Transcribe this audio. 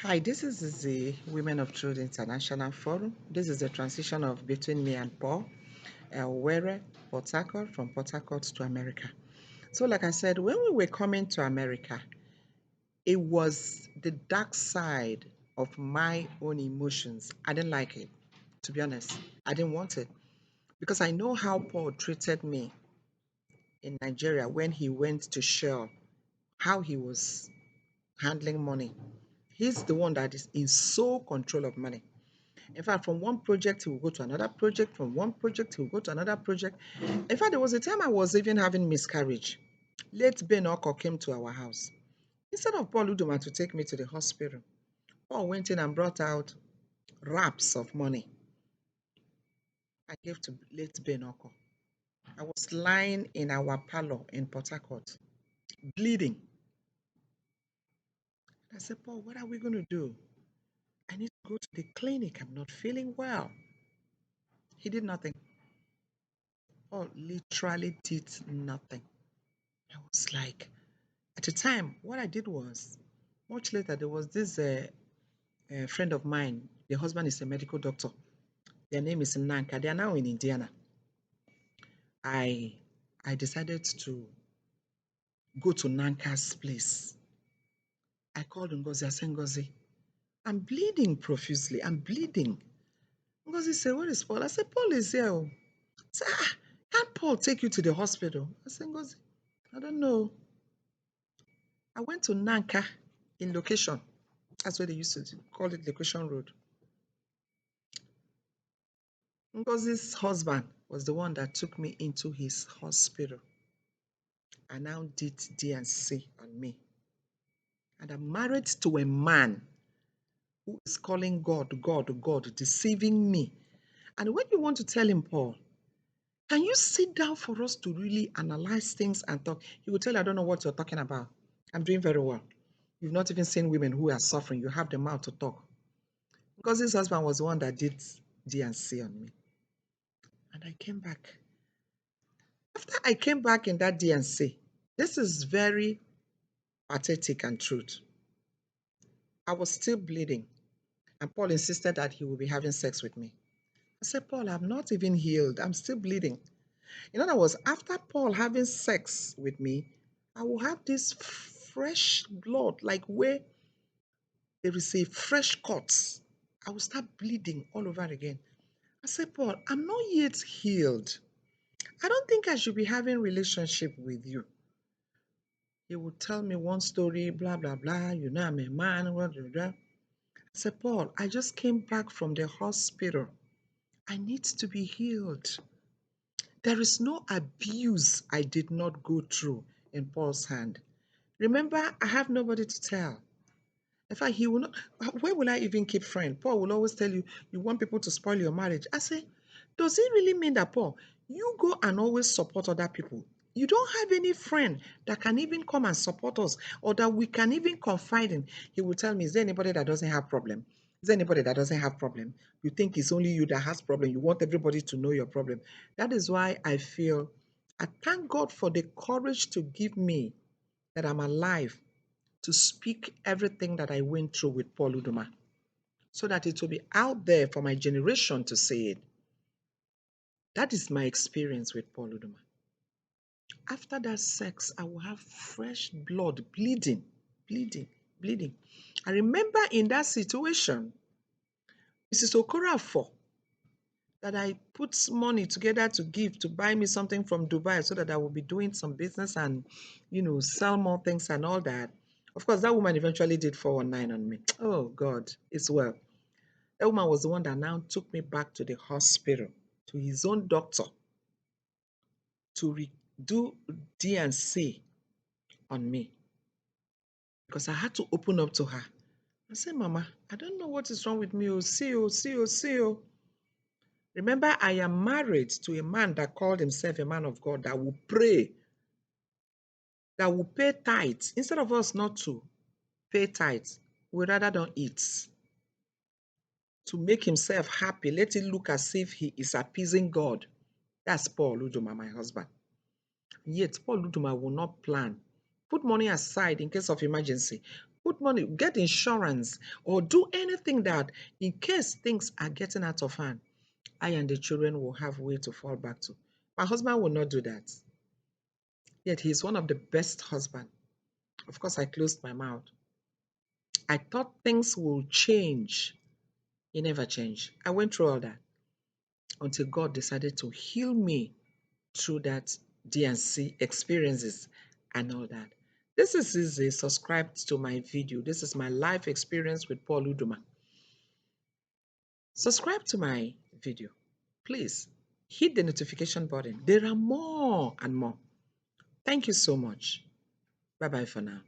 Hi, this is the Women of Truth International Forum. This is the transition of between me and Paul, Were, Port Harcourt, from Port Harcourt to America. So, like I said, when we were coming to America, it was the dark side of my own emotions. I didn't like it, to be honest. I didn't want it because I know how Paul treated me in Nigeria when he went to Shell, how he was handling money. He's the one that is in sole control of money. In fact, from one project, he will go to another project. From one project, he will go to another project. In fact, there was a time I was even having miscarriage. Late Ben Oko came to our house. Instead of Paul Udoma to take me to the hospital, Paul went in and brought out wraps of money. I gave to late Ben Oko. I was lying in our parlor in Port Harcourt, bleeding. I said, Paul, what are we going to do? I need to go to the clinic. I'm not feeling well. He did nothing. Paul literally did nothing. I was like, at the time, what I did was, much later, there was this friend of mine. The husband is a medical doctor. Their name is Nanka. They are now in Indiana. I I decided to go to Nanka's place. I called Ngozi. I said, Ngozi, I'm bleeding profusely. I'm bleeding. Ngozi said, where is Paul? I said, Paul is here. Oh. I said, can't Paul take you to the hospital? I said, Ngozi, I don't know. I went to Nanka in location. That's what they used to call it, location road. Ngozi's husband was the one that took me into his hospital and now did D&C on me. And I'm married to a man who is calling God, God, God, deceiving me. And when you want to tell him, Paul, can you sit down for us to really analyze things and talk? He will tell you, I don't know what you're talking about. I'm doing very well. You've not even seen women who are suffering. You have the mouth to talk. Because his husband was the one that did D&C on me. And I came back. After I came back in that D&C, this is very pathetic and truth. I was still bleeding, and Paul insisted that he would be having sex with me. I said, Paul, I'm not even healed. I'm still bleeding. In other words, after Paul having sex with me, I will have this fresh blood, like where there is a fresh cut. I will start bleeding all over again. I said, Paul, I'm not yet healed. I don't think I should be having relationship with you. He would tell me one story, blah, blah, blah. You know, I'm a man, blah, blah, blah. I said, Paul, I just came back from the hospital. I need to be healed. There is no abuse I did not go through in Paul's hand. Remember, I have nobody to tell. In fact, he will not, where will I even keep friends? Paul will always tell you, you want people to spoil your marriage. I say, does it really mean that, Paul, you go and always support other people? You don't have any friend that can even come and support us or that we can even confide in. He will tell me, is there anybody that doesn't have problem? Is there anybody that doesn't have problem? You think it's only you that has problem. You want everybody to know your problem. That is why I feel I thank God for the courage to give me that I'm alive to speak everything that I went through with Paul Udoma so that it will be out there for my generation to say it. That is my experience with Paul Udoma. After that sex, I will have fresh blood, bleeding, bleeding, bleeding. I remember in that situation, Mrs. Okorafor, that I put money together to give to buy me something from Dubai so that I will be doing some business and, sell more things and all that. Of course, that woman eventually did 419 on me. Oh, God, it's well. That woman was the one that now took me back to the hospital, to his own doctor, to do D&C on me because I had to open up to her. I said, Mama, I don't know what is wrong with me. Oh, see you, see you, see you. Remember, I am married to a man that called himself a man of God that will pray, that will pay tithes. Instead of us not to pay tithes, we rather don't eat. To make himself happy, let it look as if he is appeasing God. That's Paul Udoma, my husband. Yet Paul Udoma will not plan Put money aside in case of emergency. Put money, get insurance, or do anything that in case things are getting out of hand, I and the children will have way to fall back to. My husband will not do that. Yet he's one of the best husbands. Of course, I closed my mouth. I thought things will change. It never changed. I went through all that until God decided to heal me through that DNC experiences and all that. This is easy. Subscribe to my video. This is my life experience with Paul Uduma. Subscribe to my video. Please hit the notification button. There are more and more. Thank you so much. Bye bye for now.